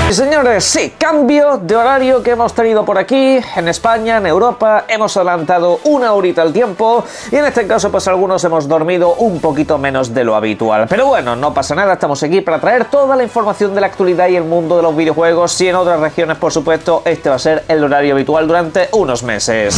Y señores, sí, cambio de horario que hemos tenido por aquí, en España, en Europa, hemos adelantado una horita el tiempo y en este caso pues algunos hemos dormido un poquito menos de lo habitual. Pero bueno, no pasa nada, estamos aquí para traer toda la información de la actualidad y el mundo de los videojuegos y en otras regiones por supuesto este va a ser el horario habitual durante unos meses.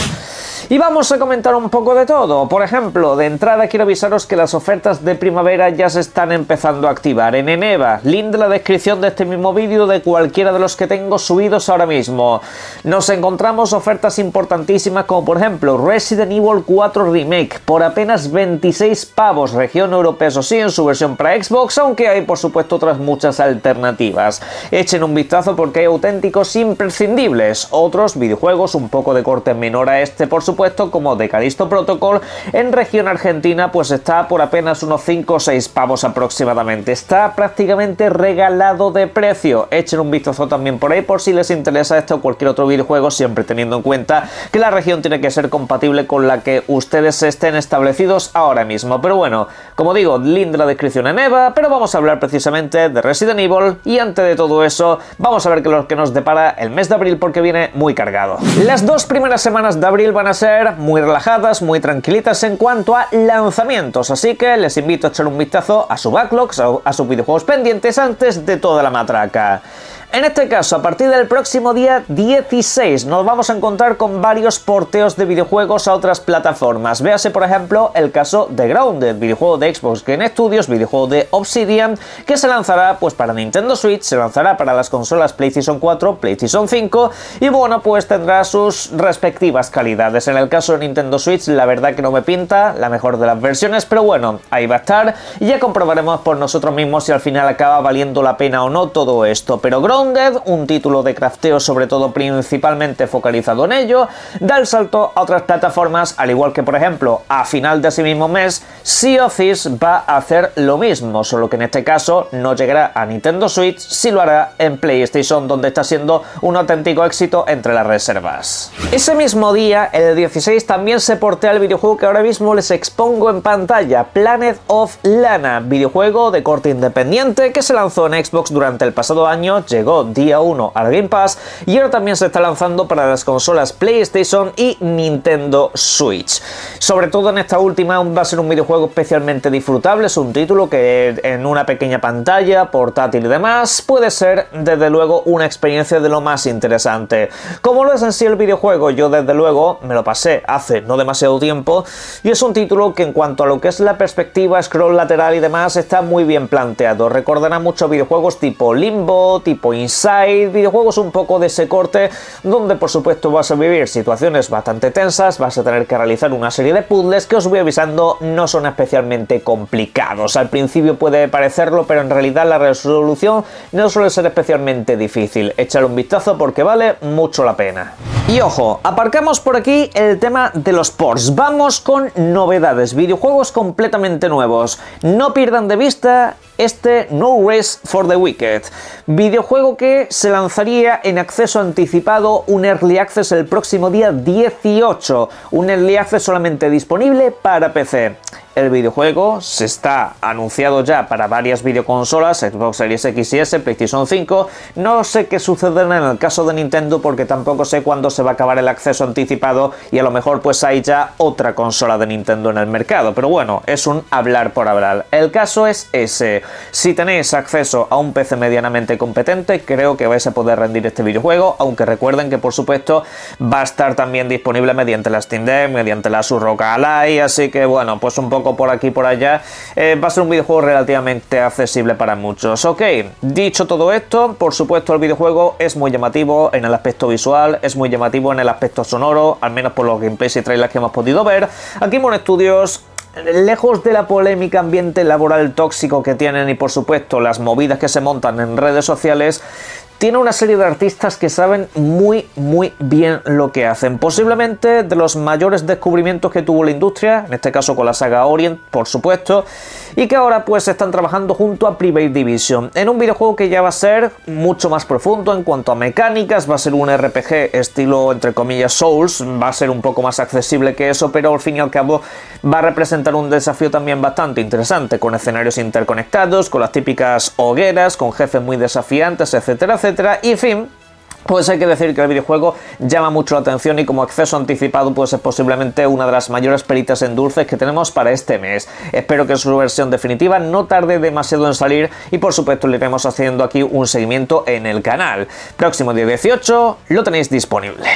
Y vamos a comentar un poco de todo. Por ejemplo, de entrada quiero avisaros que las ofertas de primavera ya se están empezando a activar en Eneba. Link de la descripción de este mismo vídeo de cualquiera de los que tengo subidos ahora mismo. Nos encontramos ofertas importantísimas como por ejemplo Resident Evil 4 Remake por apenas 26 pavos, región europea eso sí, en su versión para Xbox, aunque hay por supuesto otras muchas alternativas. Echen un vistazo porque hay auténticos imprescindibles. Otros videojuegos un poco de corte menor a este por supuesto, como The Callisto Protocol en región argentina pues está por apenas unos 5 o 6 pavos aproximadamente, está prácticamente regalado de precio. Echen un vistazo también por ahí por si les interesa este o cualquier otro videojuego, siempre teniendo en cuenta que la región tiene que ser compatible con la que ustedes estén establecidos ahora mismo. Pero bueno, como digo, link de la descripción en Eva, pero vamos a hablar precisamente de Resident Evil y antes de todo eso vamos a ver qué es lo que nos depara el mes de abril porque viene muy cargado. Las dos primeras semanas de abril van a ser muy relajadas, muy tranquilitas en cuanto a lanzamientos, así que les invito a echar un vistazo a su backlog, a sus videojuegos pendientes antes de toda la matraca. En este caso, a partir del próximo día 16 nos vamos a encontrar con varios porteos de videojuegos a otras plataformas. Véase por ejemplo el caso de Grounded, videojuego de Xbox Game Studios, videojuego de Obsidian, que se lanzará pues para Nintendo Switch, se lanzará para las consolas PlayStation 4, PlayStation 5 y bueno pues tendrá sus respectivas calidades. En el caso de Nintendo Switch la verdad que no me pinta la mejor de las versiones, pero bueno, ahí va a estar y ya comprobaremos por nosotros mismos si al final acaba valiendo la pena o no todo esto. Pero Grounded, un título de crafteo sobre todo principalmente focalizado en ello, da el salto a otras plataformas, al igual que por ejemplo a final de ese mismo mes Sea of Thieves va a hacer lo mismo, solo que en este caso no llegará a Nintendo Switch, sí lo hará en PlayStation, donde está siendo un auténtico éxito entre las reservas. Ese mismo día, el 16, también se portea el videojuego que ahora mismo les expongo en pantalla, Planet of Lana, videojuego de corte independiente que se lanzó en Xbox durante el pasado año, llegó día 1 al Game Pass y ahora también se está lanzando para las consolas PlayStation y Nintendo Switch. Sobre todo en esta última va a ser un videojuego especialmente disfrutable, es un título que en una pequeña pantalla, portátil y demás, puede ser desde luego una experiencia de lo más interesante. Como lo es en sí el videojuego, yo desde luego me lo pasé hace no demasiado tiempo y es un título que en cuanto a lo que es la perspectiva, scroll lateral y demás está muy bien planteado. Recordará muchos videojuegos tipo Limbo, tipo Inside, videojuegos un poco de ese corte donde por supuesto vas a vivir situaciones bastante tensas, vas a tener que realizar una serie de puzzles que os voy avisando no son especialmente complicados. Al principio puede parecerlo, pero en realidad la resolución no suele ser especialmente difícil. Échale un vistazo porque vale mucho la pena. Y ojo, aparcamos por aquí el tema de los ports. Vamos con novedades, videojuegos completamente nuevos. No pierdan de vista este No Rest for the Wicked, videojuego que se lanzaría en acceso anticipado, un Early Access el próximo día 18, un Early Access solamente disponible para PC. El videojuego se está anunciado ya para varias videoconsolas, Xbox Series X y S, PlayStation 5. No sé qué sucederá en el caso de Nintendo porque tampoco sé cuándo se va a acabar el acceso anticipado y a lo mejor pues hay ya otra consola de Nintendo en el mercado. Pero bueno, es un hablar por hablar. El caso es ese. Si tenéis acceso a un PC medianamente competente, creo que vais a poder rendir este videojuego, aunque recuerden que por supuesto va a estar también disponible mediante la Steam Deck, mediante la Surrock Ally, así que bueno, pues un poco por aquí y por allá, va a ser un videojuego relativamente accesible para muchos. Ok, dicho todo esto, por supuesto el videojuego es muy llamativo en el aspecto visual, es muy llamativo en el aspecto sonoro, al menos por los gameplays y trailers que hemos podido ver. Aquí Moon Studios, lejos de la polémica ambiente laboral tóxico que tienen y por supuesto las movidas que se montan en redes sociales, tiene una serie de artistas que saben muy bien lo que hacen. Posiblemente de los mayores descubrimientos que tuvo la industria, en este caso con la saga Orient, por supuesto, y que ahora pues están trabajando junto a Private Division en un videojuego que ya va a ser mucho más profundo en cuanto a mecánicas. Va a ser un RPG estilo, entre comillas, Souls, va a ser un poco más accesible que eso, pero al fin y al cabo va a representar un desafío también bastante interesante, con escenarios interconectados, con las típicas hogueras, con jefes muy desafiantes, etcétera, etcétera, y en fin. Pues hay que decir que el videojuego llama mucho la atención y como acceso anticipado pues es posiblemente una de las mayores peritas en dulces que tenemos para este mes. Espero que su versión definitiva no tarde demasiado en salir y por supuesto le iremos haciendo aquí un seguimiento en el canal. Próximo día 18 lo tenéis disponible.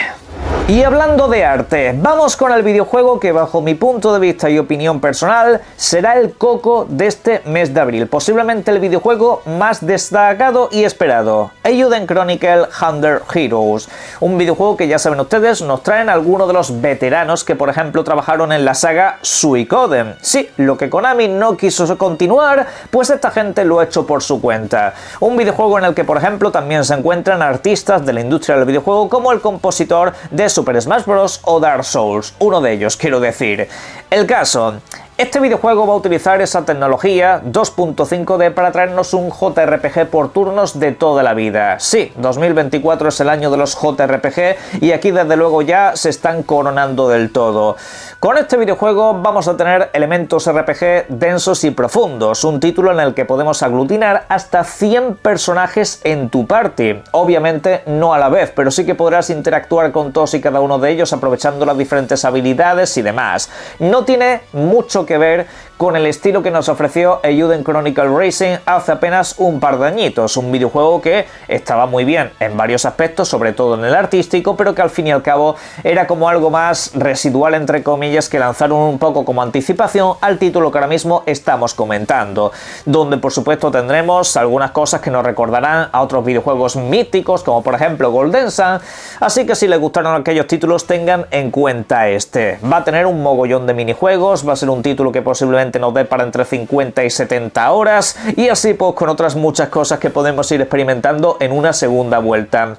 Y hablando de arte, vamos con el videojuego que bajo mi punto de vista y opinión personal será el coco de este mes de abril, posiblemente el videojuego más destacado y esperado, Eiyuden Chronicle 100 Heroes, un videojuego que ya saben ustedes nos traen algunos de los veteranos que por ejemplo trabajaron en la saga Suikoden. Sí, lo que Konami no quiso continuar, pues esta gente lo ha hecho por su cuenta. Un videojuego en el que por ejemplo también se encuentran artistas de la industria del videojuego como el compositor de Super Smash Bros. O Dark Souls, uno de ellos quiero decir. El caso, este videojuego va a utilizar esa tecnología 2.5D para traernos un JRPG por turnos de toda la vida. Sí, 2024 es el año de los JRPG y aquí desde luego ya se están coronando del todo. Con este videojuego vamos a tener elementos RPG densos y profundos, un título en el que podemos aglutinar hasta 100 personajes en tu party. Obviamente no a la vez, pero sí que podrás interactuar con todos y cada uno de ellos aprovechando las diferentes habilidades y demás. No tiene mucho que ver con el estilo que nos ofreció Eiyuden Chronicle Racing hace apenas un par de añitos, un videojuego que estaba muy bien en varios aspectos, sobre todo en el artístico, pero que al fin y al cabo era como algo más residual entre comillas que lanzaron un poco como anticipación al título que ahora mismo estamos comentando, donde por supuesto tendremos algunas cosas que nos recordarán a otros videojuegos míticos como por ejemplo Golden Sun, así que si les gustaron aquellos títulos tengan en cuenta este. Va a tener un mogollón de minijuegos, va a ser un título que posiblemente nos dé para entre 50 y 70 horas y así pues con otras muchas cosas que podemos ir experimentando en una segunda vuelta.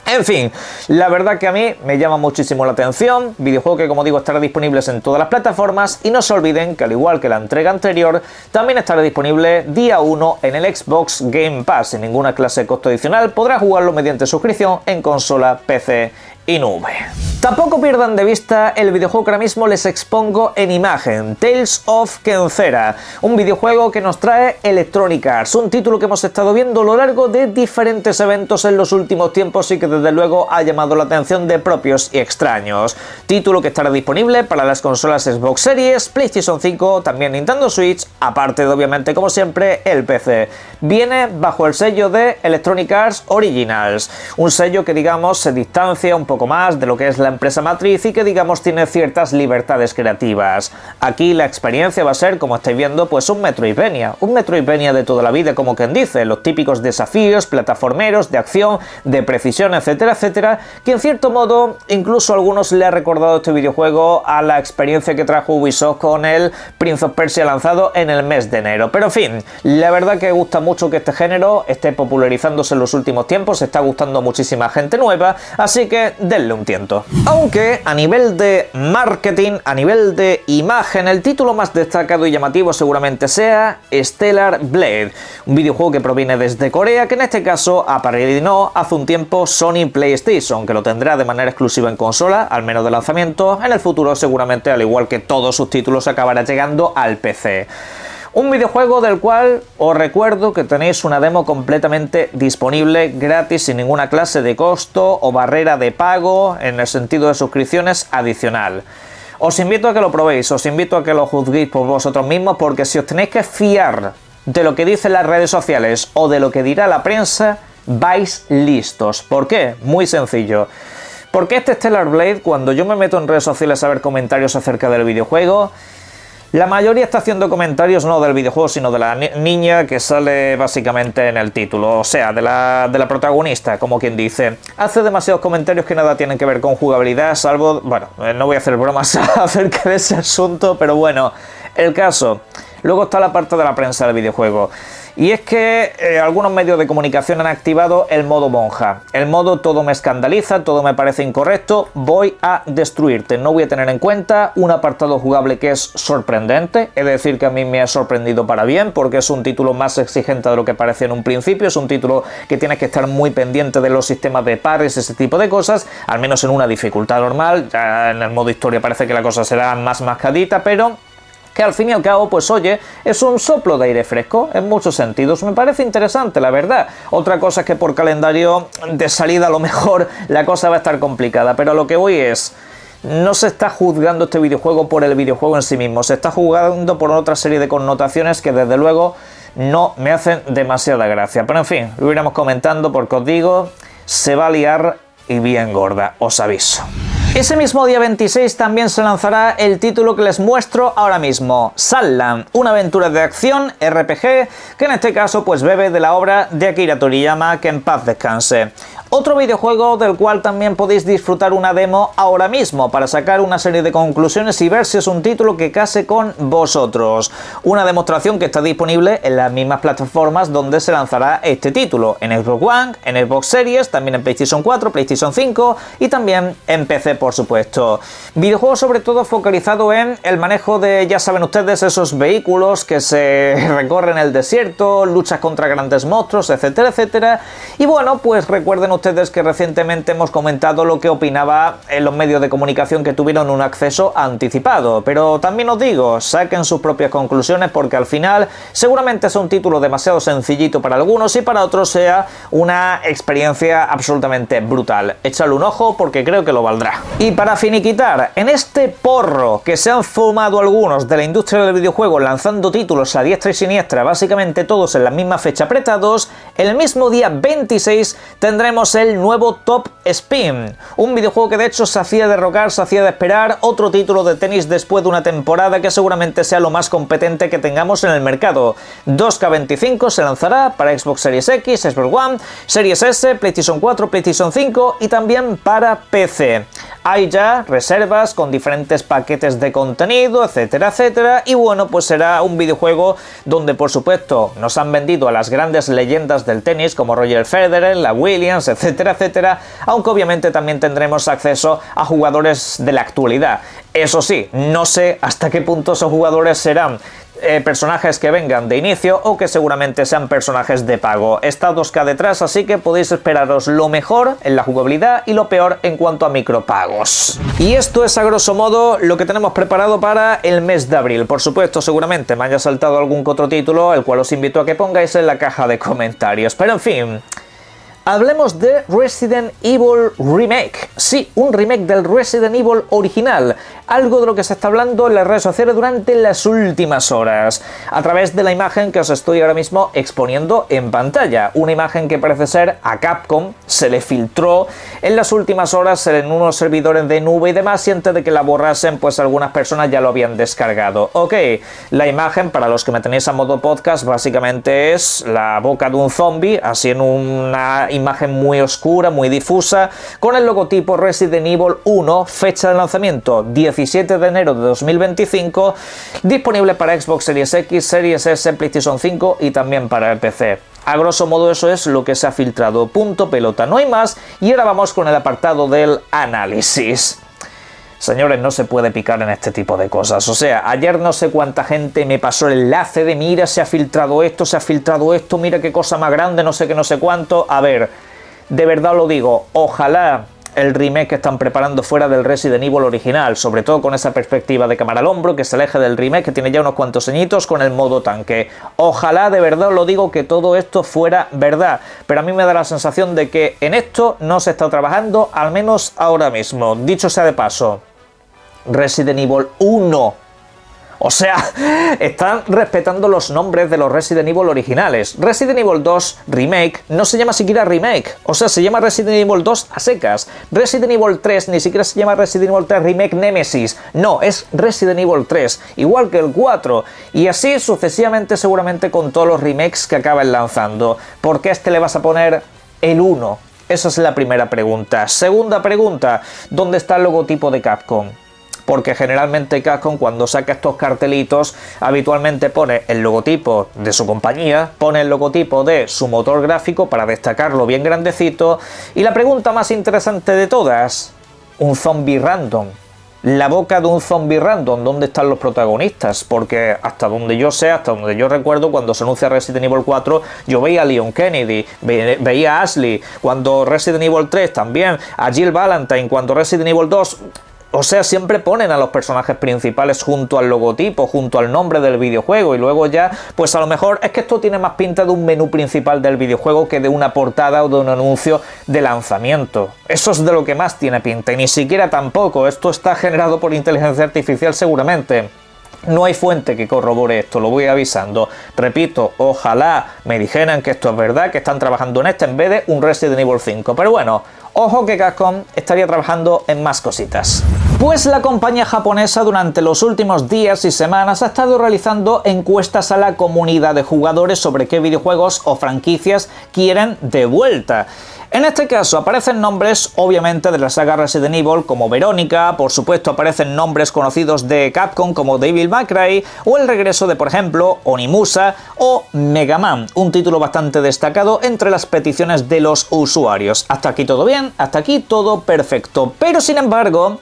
En fin, la verdad que a mí me llama muchísimo la atención, videojuego que como digo estará disponible en todas las plataformas y no se olviden que al igual que la entrega anterior, también estará disponible día 1 en el Xbox Game Pass, sin ninguna clase de costo adicional, podrá jugarlo mediante suscripción en consola, PC y nube. Tampoco pierdan de vista el videojuego que ahora mismo les expongo en imagen, Tales of Kenzera, un videojuego que nos trae Electronic Arts, un título que hemos estado viendo a lo largo de diferentes eventos en los últimos tiempos y que desde luego ha llamado la atención de propios y extraños. Título que estará disponible para las consolas Xbox Series, PlayStation 5, también Nintendo Switch, aparte de obviamente como siempre el PC. Viene bajo el sello de Electronic Arts Originals, un sello que digamos se distancia un poco más de lo que es la empresa matriz y que digamos tiene ciertas libertades creativas. Aquí la experiencia va a ser, como estáis viendo, pues un Metroidvania de toda la vida, como quien dice, los típicos desafíos plataformeros de acción, de precisión, etcétera, etcétera, que en cierto modo incluso a algunos le ha recordado este videojuego a la experiencia que trajo Ubisoft con el Prince of Persia lanzado en el mes de enero. Pero en fin, la verdad que gusta mucho que este género esté popularizándose en los últimos tiempos, está gustando a muchísima gente nueva, así que denle un tiento. Aunque a nivel de marketing, a nivel de imagen, el título más destacado y llamativo seguramente sea Stellar Blade, un videojuego que proviene desde Corea, que en este caso apadrinó hace un tiempo Sony PlayStation, que lo tendrá de manera exclusiva en consola, al menos de lanzamiento. En el futuro seguramente, al igual que todos sus títulos, acabará llegando al PC. Un videojuego del cual os recuerdo que tenéis una demo completamente disponible, gratis, sin ninguna clase de costo o barrera de pago en el sentido de suscripciones adicional. Os invito a que lo probéis, os invito a que lo juzguéis por vosotros mismos, porque si os tenéis que fiar de lo que dicen las redes sociales o de lo que dirá la prensa, vais listos. ¿Por qué? Muy sencillo. Porque este Stellar Blade, cuando yo me meto en redes sociales a ver comentarios acerca del videojuego, la mayoría está haciendo comentarios no del videojuego, sino de la niña que sale básicamente en el título, o sea, de la protagonista, como quien dice. Hace demasiados comentarios que nada tienen que ver con jugabilidad, salvo, bueno, no voy a hacer bromas acerca de ese asunto, pero bueno, el caso. Luego está la parte de la prensa del videojuego. Y es que algunos medios de comunicación han activado el modo monja. El modo todo me escandaliza, todo me parece incorrecto, voy a destruirte. No voy a tener en cuenta un apartado jugable que es sorprendente. Es decir, que a mí me ha sorprendido para bien, porque es un título más exigente de lo que parecía en un principio. Es un título que tienes que estar muy pendiente de los sistemas de pares, ese tipo de cosas. Al menos en una dificultad normal. Ya en el modo historia parece que la cosa será más mascadita, pero que al fin y al cabo, pues oye, es un soplo de aire fresco en muchos sentidos. Me parece interesante, la verdad. Otra cosa es que por calendario de salida a lo mejor la cosa va a estar complicada, pero a lo que voy es, no se está juzgando este videojuego por el videojuego en sí mismo, se está juzgando por otra serie de connotaciones que desde luego no me hacen demasiada gracia. Pero en fin, lo iremos comentando porque os digo, se va a liar y bien gorda, os aviso. Ese mismo día 26 también se lanzará el título que les muestro ahora mismo, Sunland, una aventura de acción RPG que en este caso pues bebe de la obra de Akira Toriyama, que en paz descanse. Otro videojuego del cual también podéis disfrutar una demo ahora mismo para sacar una serie de conclusiones y ver si es un título que case con vosotros. Una demostración que está disponible en las mismas plataformas donde se lanzará este título, en Xbox One, en Xbox Series, también en PlayStation 4, PlayStation 5 y también en PC, por supuesto. Videojuego sobre todo focalizado en el manejo de, ya saben ustedes, esos vehículos que se recorren el desierto, luchas contra grandes monstruos, etcétera, etcétera. Y bueno, pues recuerden ustedes que recientemente hemos comentado lo que opinaba en los medios de comunicación que tuvieron un acceso anticipado, pero también os digo, saquen sus propias conclusiones porque al final seguramente es un título demasiado sencillito para algunos y para otros sea una experiencia absolutamente brutal. Échale un ojo porque creo que lo valdrá. Y para finiquitar, en este porro que se han fumado algunos de la industria del videojuego lanzando títulos a diestra y siniestra, básicamente todos en la misma fecha apretados, el mismo día 26 tendremos el nuevo Top Spin, un videojuego que de hecho se hacía de rogar, se hacía de esperar, otro título de tenis después de una temporada que seguramente sea lo más competente que tengamos en el mercado. 2K25 se lanzará para Xbox Series X, Xbox One, Series S, PlayStation 4, PlayStation 5 y también para PC. Hay ya reservas con diferentes paquetes de contenido, etcétera, etcétera, y bueno, pues será un videojuego donde por supuesto nos han vendido a las grandes leyendas del tenis como Roger Federer, la Williams, etcétera, etcétera, aunque obviamente también tendremos acceso a jugadores de la actualidad. Eso sí, no sé hasta qué punto esos jugadores serán personajes que vengan de inicio o que seguramente sean personajes de pago. Está 2K detrás, así que podéis esperaros lo mejor en la jugabilidad y lo peor en cuanto a micropagos. Y esto es a grosso modo lo que tenemos preparado para el mes de abril. Por supuesto, seguramente me haya saltado algún que otro título, el cual os invito a que pongáis en la caja de comentarios. Pero en fin, hablemos de Resident Evil Remake. Sí, un remake del Resident Evil original. Algo de lo que se está hablando en las redes sociales durante las últimas horas. A través de la imagen que os estoy ahora mismo exponiendo en pantalla. Una imagen que parece ser a Capcom se le filtró en las últimas horas en unos servidores de nube y demás. Y antes de que la borrasen, pues algunas personas ya lo habían descargado. Ok, la imagen, para los que me tenéis a modo podcast, básicamente es la boca de un zombie, así en una imagen muy oscura, muy difusa, con el logotipo Resident Evil 1, fecha de lanzamiento 17 de enero de 2025, disponible para Xbox Series X, Series S, PlayStation 5 y también para el PC. A grosso modo eso es lo que se ha filtrado, punto pelota, no hay más, y ahora vamos con el apartado del análisis. Señores, no se puede picar en este tipo de cosas. O sea, ayer no sé cuánta gente me pasó el enlace de mira, se ha filtrado esto, mira qué cosa más grande, no sé qué, no sé cuánto. A ver, de verdad lo digo, ojalá el remake que están preparando fuera del Resident Evil original, sobre todo con esa perspectiva de cámara al hombro, que se aleje del remake, que tiene ya unos cuantos añitos, con el modo tanque. Ojalá, de verdad lo digo, que todo esto fuera verdad, pero a mí me da la sensación de que en esto no se está trabajando, al menos ahora mismo. Dicho sea de paso, Resident Evil 1. O sea, están respetando los nombres de los Resident Evil originales. Resident Evil 2 Remake no se llama siquiera Remake. O sea, se llama Resident Evil 2 a secas. Resident Evil 3 ni siquiera se llama Resident Evil 3 Remake Nemesis. No, es Resident Evil 3. Igual que el 4. Y así sucesivamente seguramente con todos los remakes que acaban lanzando. ¿Por qué a este le vas a poner el 1? Esa es la primera pregunta. Segunda pregunta, ¿dónde está el logotipo de Capcom? porque generalmente Capcom cuando saca estos cartelitos habitualmente pone el logotipo de su compañía, pone el logotipo de su motor gráfico para destacarlo bien grandecito, y la pregunta más interesante de todas, un zombie random. La boca de un zombie random, ¿dónde están los protagonistas? Porque hasta donde yo sé, hasta donde yo recuerdo, cuando se anuncia Resident Evil 4, yo veía a Leon Kennedy, veía a Ashley, cuando Resident Evil 3 también, a Jill Valentine, cuando Resident Evil 2... O sea, siempre ponen a los personajes principales junto al logotipo, junto al nombre del videojuego, y luego ya, pues a lo mejor es que esto tiene más pinta de un menú principal del videojuego que de una portada o de un anuncio de lanzamiento. Eso es de lo que más tiene pinta, y ni siquiera tampoco, esto está generado por inteligencia artificial seguramente. No hay fuente que corrobore esto, lo voy avisando. Repito, ojalá me dijeran que esto es verdad, que están trabajando en esto en vez de un Resident Evil 5. Pero bueno, ojo que Capcom estaría trabajando en más cositas. Pues la compañía japonesa durante los últimos días y semanas ha estado realizando encuestas a la comunidad de jugadores sobre qué videojuegos o franquicias quieren de vuelta. En este caso aparecen nombres obviamente de la saga Resident Evil como Verónica, por supuesto aparecen nombres conocidos de Capcom como Devil May Cry o el regreso de por ejemplo Onimusa o Mega Man, un título bastante destacado entre las peticiones de los usuarios. Hasta aquí todo bien, hasta aquí todo perfecto, pero sin embargo...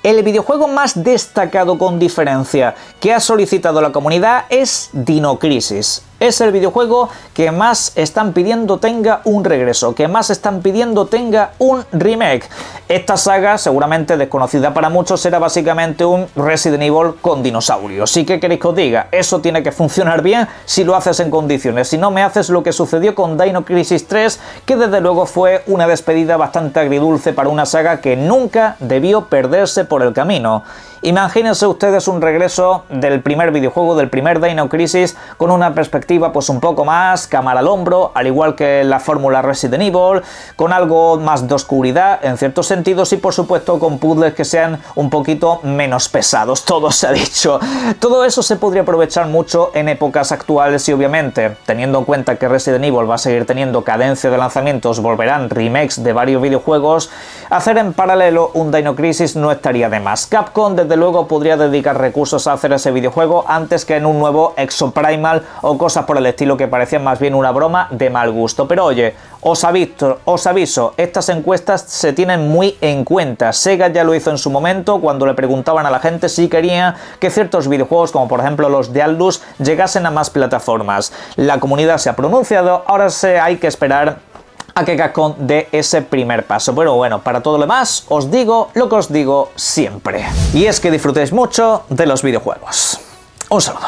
El videojuego más destacado con diferencia que ha solicitado la comunidad es Dino Crisis. Es el videojuego que más están pidiendo tenga un regreso, que más están pidiendo tenga un remake. Esta saga, seguramente desconocida para muchos, era básicamente un Resident Evil con dinosaurios. ¿Sí que queréis que os diga? Eso tiene que funcionar bien si lo haces en condiciones. Si no, me haces lo que sucedió con Dino Crisis 3, que desde luego fue una despedida bastante agridulce para una saga que nunca debió perderse por el camino. Imagínense ustedes un regreso del primer videojuego, del primer Dino Crisis, con una perspectiva pues un poco más cámara al hombro, al igual que la fórmula Resident Evil, con algo más de oscuridad en ciertos sentidos y por supuesto con puzzles que sean un poquito menos pesados, todo se ha dicho. Todo eso se podría aprovechar mucho en épocas actuales y obviamente, teniendo en cuenta que Resident Evil va a seguir teniendo cadencia de lanzamientos, volverán remakes de varios videojuegos, hacer en paralelo un Dino Crisis no estaría de más. Capcom desde luego podría dedicar recursos a hacer ese videojuego antes que en un nuevo Exoprimal o cosas por el estilo que parecían más bien una broma de mal gusto. Pero oye, os aviso, estas encuestas se tienen muy en cuenta. Sega ya lo hizo en su momento cuando le preguntaban a la gente si quería que ciertos videojuegos como por ejemplo los de Atlus llegasen a más plataformas. La comunidad se ha pronunciado, ahora hay que esperar a que Capcom dé ese primer paso. Pero bueno, para todo lo demás os digo lo que os digo siempre. Y es que disfrutéis mucho de los videojuegos. Un saludo.